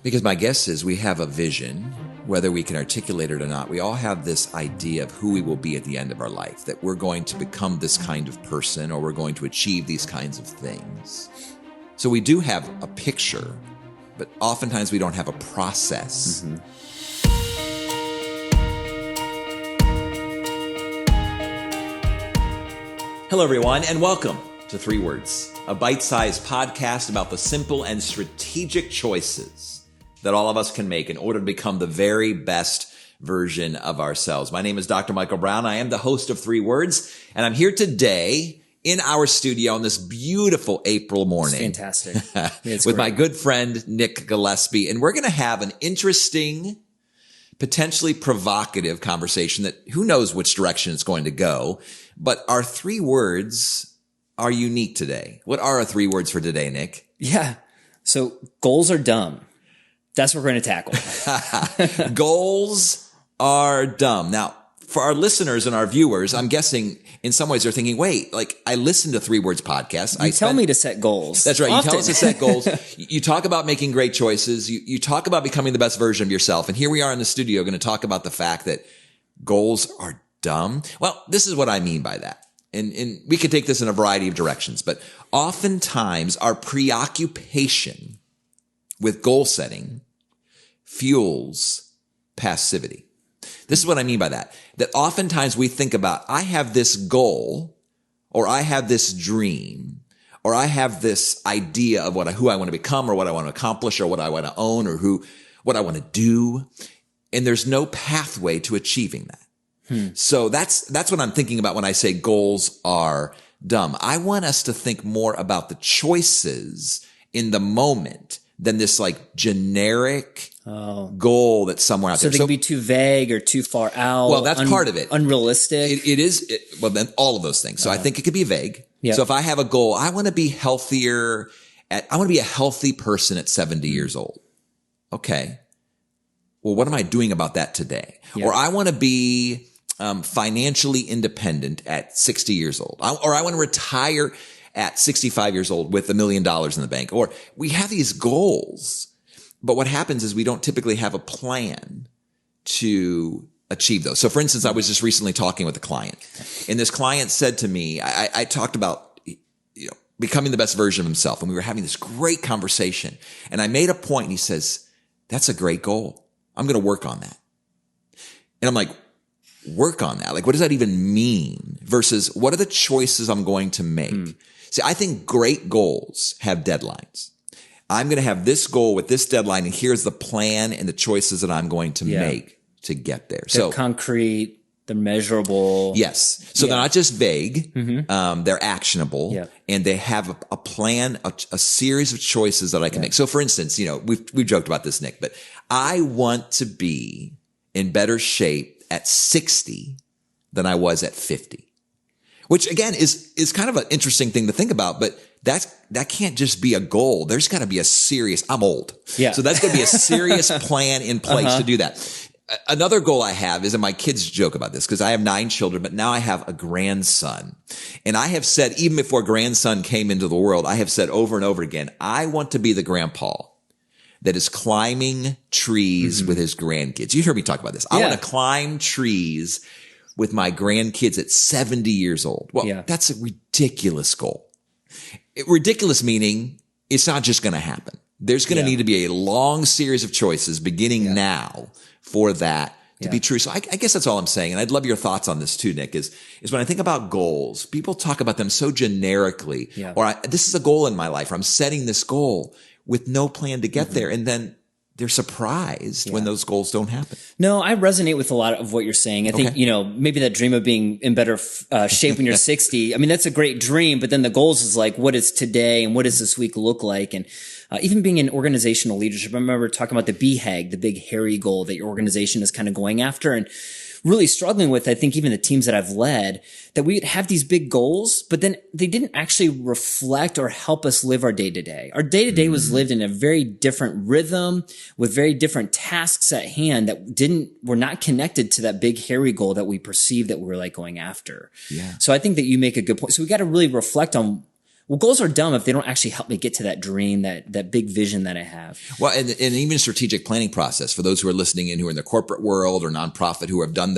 Because my guess is we have a vision, whether we can articulate it or not. We all have this idea of who we will be at the end of our life, that we're going to become this kind of person or we're going to achieve these kinds of things. So we do have a picture, but oftentimes we don't have a process. Hello, everyone, and welcome to 3 Words, a bite-sized podcast about the simple and strategic choices that all of us can make in order to become the very best version of ourselves. My name is Dr. Michael Brown. I am the host of 3 Words, and I'm here today in our studio on this beautiful April morning. It's fantastic. With my good friend, Nick Gillispie, and we're going to have an interesting, potentially provocative conversation that who knows which direction it's going to go, but our 3 words are unique today. What are our 3 words for today, Nick? Yeah. So goals are dumb. That's what we're going to tackle. Goals are dumb. Now, for our listeners and our viewers, I'm guessing in some ways they're thinking, wait, like I listen to 3 Words podcasts. You tell me to set goals. That's right. Often. You tell us to set goals. You talk about making great choices. You talk about becoming the best version of yourself. And here we are in the studio going to talk about the fact that goals are dumb. Well, this is what I mean by that. And we could take this in a variety of directions, but oftentimes our preoccupation with goal setting fuels passivity. This is what I mean by that. That oftentimes we think about, I have this goal, or I have this dream, or I have this idea of who I want to become, or what I want to accomplish, or what I want to own, or what I want to do. And there's no pathway to achieving that. So that's what I'm thinking about when I say goals are dumb. I want us to think more about the choices in the moment than this like generic goal that's somewhere out there. So they can be too vague or too far out. Well, that's part of it. Unrealistic. It is. Well, then all of those things. So I think it could be vague. Yep. So if I have a goal, I want to be healthier I want to be a healthy person at 70 years old. Okay. Well, what am I doing about that today? Yep. Or I want to be financially independent at 60 years old. Or I want to retire at 65 years old with $1 million in the bank. Or we have these goals, but what happens is we don't typically have a plan to achieve those. So for instance, I was just recently talking with a client, and this client said to me, I talked about, becoming the best version of himself. And we were having this great conversation, and I made a point, and he says, that's a great goal. I'm going to work on that. And I'm like, work on that? Like, what does that even mean? Versus what are the choices I'm going to make? See, I think great goals have deadlines. I'm going to have this goal with this deadline, and here's the plan and the choices that I'm going to make to get there. They're concrete, they're measurable. Yes. So they're not just vague. They're actionable, and they have a plan, a series of choices that I can make. So for instance, we've joked about this, Nick, but I want to be in better shape at 60 than I was at 50, which again is kind of an interesting thing to think about, but that can't just be a goal. There's got to be I'm old. Yeah. So that's going to be a serious plan in place to do that. Another goal I have is, and my kids joke about this because I have 9 children, but now I have a grandson. And I have said, even before grandson came into the world, I have said over and over again, I want to be the grandpa that is climbing trees with his grandkids. You heard me talk about this. I want to climb trees with my grandkids at 70 years old. Well, that's a ridiculous goal. Ridiculous meaning it's not just going to happen. There's going to need to be a long series of choices beginning now for that to be true. So I guess that's all I'm saying. And I'd love your thoughts on this too, Nick, is when I think about goals, people talk about them so generically, or this is a goal in my life, or I'm setting this goal with no plan to get there. And then they're surprised when those goals don't happen. No, I resonate with a lot of what you're saying. I think, maybe that dream of being in better shape when you're 60. I mean, that's a great dream, but then the goals is like, what is today and what does this week look like? And even being in organizational leadership, I remember talking about the BHAG, the big hairy goal that your organization is kind of going after. And really struggling with, I think, even the teams that I've led, that we would have these big goals, but then they didn't actually reflect or help us live our day to day. Our day to day was lived in a very different rhythm with very different tasks at hand that were not connected to that big hairy goal that we perceived that we were like going after. Yeah. So I think that you make a good point. So we got to really reflect on well, goals are dumb if they don't actually help me get to that dream, that big vision that I have. Well, and even strategic planning process for those who are listening in who are in the corporate world or nonprofit who have done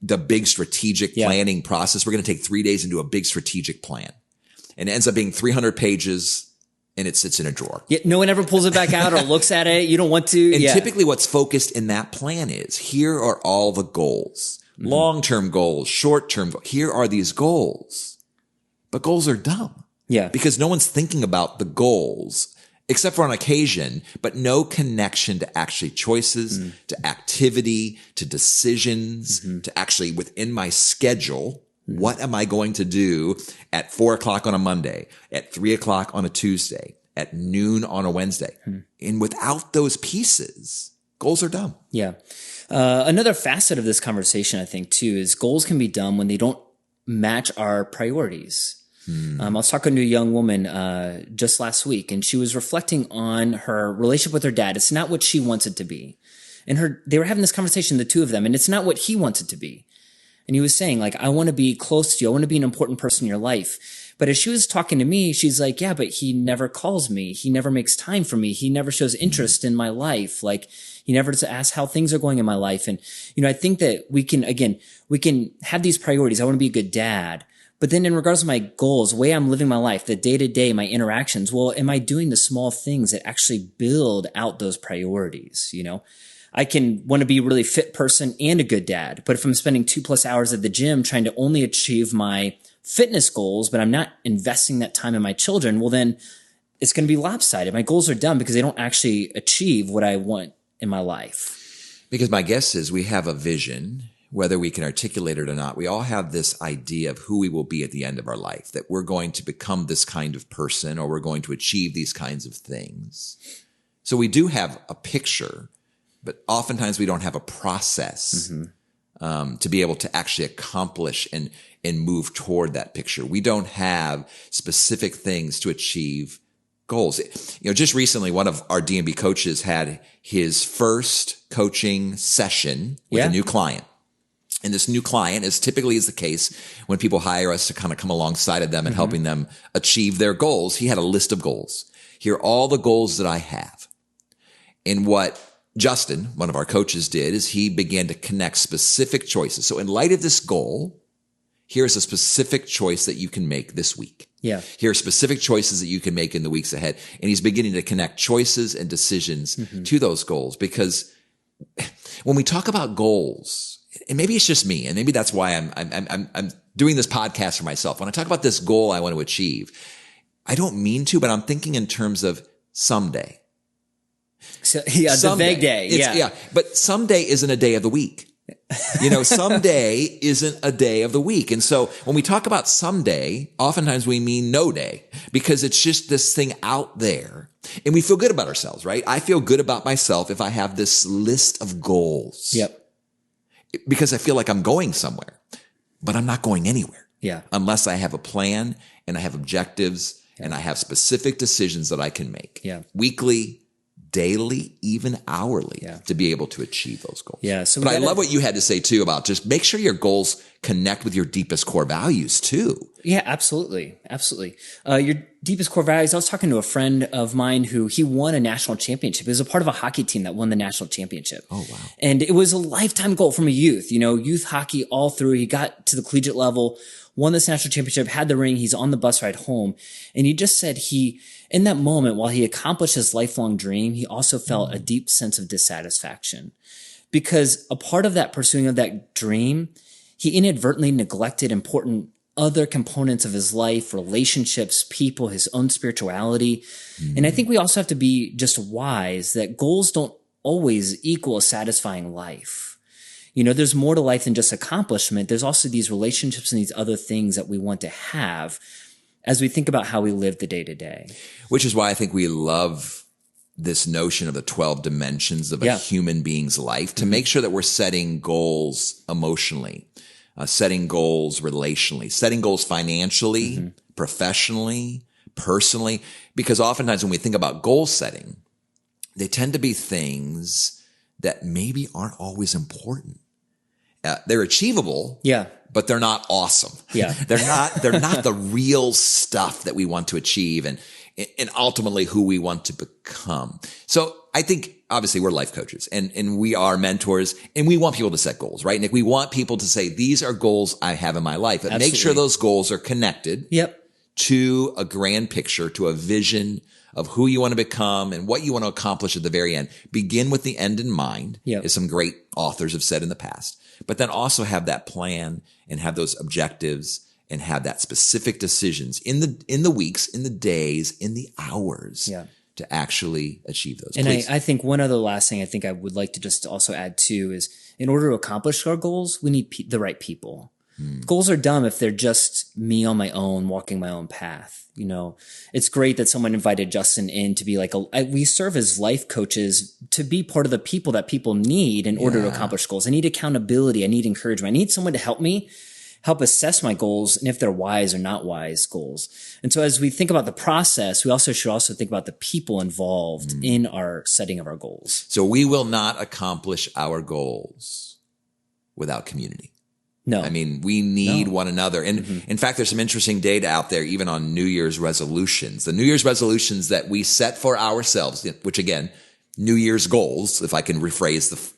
the big strategic planning process. We're going to take 3 days and do a big strategic plan. And it ends up being 300 pages and it sits in a drawer. Yeah, no one ever pulls it back out or looks at it. You don't want to. And typically what's focused in that plan is, here are all the goals, long-term goals, short-term goals. Here are these goals. But goals are dumb. Yeah. Because no one's thinking about the goals except for on occasion, but no connection to actually choices, to activity, to decisions, to actually within my schedule. What am I going to do at 4:00 on a Monday, at 3:00 on a Tuesday, at noon on a Wednesday? And without those pieces, goals are dumb. Yeah. Another facet of this conversation, I think, too, is goals can be dumb when they don't match our priorities. I was talking to a young woman just last week, and she was reflecting on her relationship with her dad. It's not what she wants it to be. And they were having this conversation, the two of them, and it's not what he wants it to be. And he was saying, like, I want to be close to you. I want to be an important person in your life. But as she was talking to me, she's like, yeah, but he never calls me. He never makes time for me. He never shows interest in my life. Like, he never asks how things are going in my life. And, I think that we can have these priorities. I want to be a good dad. But then in regards to my goals, the way I'm living my life, the day to day, my interactions, well, am I doing the small things that actually build out those priorities? I can want to be a really fit person and a good dad. But if I'm spending 2+ hours at the gym trying to only achieve my fitness goals, but I'm not investing that time in my children, well, then it's going to be lopsided. My goals are dumb because they don't actually achieve what I want in my life. Because my guess is we have a vision, whether we can articulate it or not. We all have this idea of who we will be at the end of our life, that we're going to become this kind of person or we're going to achieve these kinds of things. So we do have a picture, but oftentimes we don't have a process to be able to actually accomplish and move toward that picture. We don't have specific things to achieve goals. Just recently, one of our D&B coaches had his first coaching session with a new client. And this new client, as typically is the case when people hire us to kind of come alongside of them and helping them achieve their goals, he had a list of goals. Here are all the goals that I have. And what Justin, one of our coaches, did is he began to connect specific choices. So in light of this goal, here's a specific choice that you can make this week. Yeah. Here are specific choices that you can make in the weeks ahead. And he's beginning to connect choices and decisions to those goals. Because when we talk about goals, and maybe it's just me, and maybe that's why I'm doing this podcast for myself. When I talk about this goal I want to achieve, I don't mean to, but I'm thinking in terms of someday. So, the vague day. Yeah. But someday isn't a day of the week. Someday isn't a day of the week. And so when we talk about someday, oftentimes we mean no day, because it's just this thing out there and we feel good about ourselves, right? I feel good about myself if I have this list of goals. Yep. Because I feel like I'm going somewhere, but I'm not going anywhere. Yeah. Unless I have a plan and I have objectives and I have specific decisions that I can make. Yeah. Weekly, daily, even hourly to be able to achieve those goals. Yeah. So but I love what you had to say too about just make sure your goals connect with your deepest core values too. Yeah, absolutely. Absolutely. Your deepest core values. I was talking to a friend of mine who he won a national championship. He was a part of a hockey team that won the national championship. Oh, wow. And it was a lifetime goal from a youth hockey all through. He got to the collegiate level, won this national championship, had the ring. He's on the bus ride home. And he just said in that moment, while he accomplished his lifelong dream, he also felt a deep sense of dissatisfaction because a part of that pursuing of that dream, he inadvertently neglected important other components of his life, relationships, people, his own spirituality. And I think we also have to be just wise that goals don't always equal a satisfying life. There's more to life than just accomplishment. There's also these relationships and these other things that we want to have as we think about how we live the day to day. Which is why I think we love this notion of the 12 dimensions of a human being's life to make sure that we're setting goals emotionally, setting goals relationally, setting goals financially, professionally, personally, because oftentimes when we think about goal setting, they tend to be things that maybe aren't always important. They're achievable. Yeah. But they're not awesome. Yeah. They're not the real stuff that we want to achieve and ultimately who we want to become. So I think obviously we're life coaches and we are mentors and we want people to set goals, right, Nick? We want people to say, these are goals I have in my life, but make sure those goals are connected to a grand picture, to a vision of who you want to become and what you want to accomplish at the very end. Begin with the end in mind, as some great authors have said in the past, but then also have that plan and have those objectives and have that specific decisions in the weeks, in the days, in the hours to actually achieve those. And I think one other last thing I think I would like to just also add too is in order to accomplish our goals, we need the right people. Goals are dumb if they're just me on my own, walking my own path. You know, it's great that someone invited Justin in to be like, we serve as life coaches to be part of the people that people need in order to accomplish goals. I need accountability. I need encouragement. I need someone to help assess my goals and if they're wise or not wise goals. And so as we think about the process, we should also think about the people involved in our setting of our goals. So we will not accomplish our goals without community. No. I mean, we need one another. And in fact, there's some interesting data out there, even on New Year's resolutions. The New Year's resolutions that we set for ourselves, which again, New Year's goals, if I can rephrase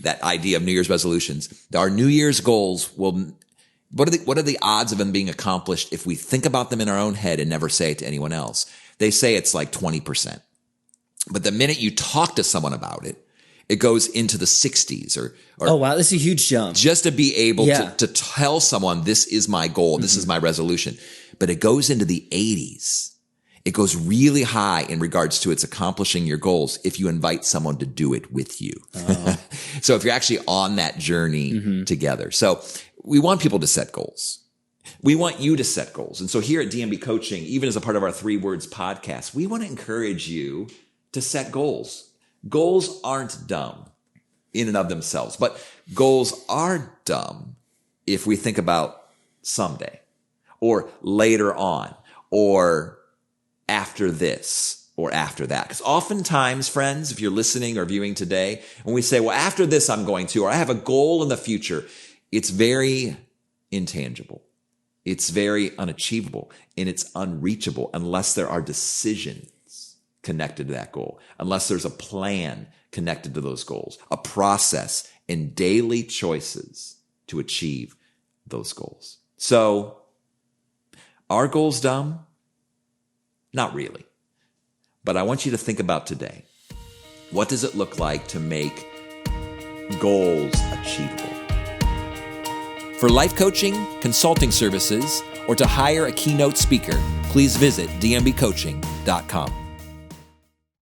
that idea of New Year's resolutions, our New Year's goals what are the odds of them being accomplished if we think about them in our own head and never say it to anyone else? They say it's like 20%. But the minute you talk to someone about it, it goes into the 60s or oh, wow. This is a huge jump. Just to be able to tell someone, this is my goal, this is my resolution. But it goes into the 80s. It goes really high in regards to its accomplishing your goals if you invite someone to do it with you. Oh. So if you're actually on that journey together. So we want people to set goals. We want you to set goals. And so here at DMB Coaching, even as a part of our 3 Words podcast, we want to encourage you to set goals. Goals aren't dumb in and of themselves, but goals are dumb if we think about someday or later on or after this or after that. Because oftentimes, friends, if you're listening or viewing today, when we say, well, after this I'm going to, or I have a goal in the future, it's very intangible. It's very unachievable and it's unreachable unless there are decisions connected to that goal, unless there's a plan connected to those goals, a process and daily choices to achieve those goals. So are goals dumb? Not really. But I want you to think about today. What does it look like to make goals achievable? For life coaching, consulting services, or to hire a keynote speaker, please visit dmbcoaching.com.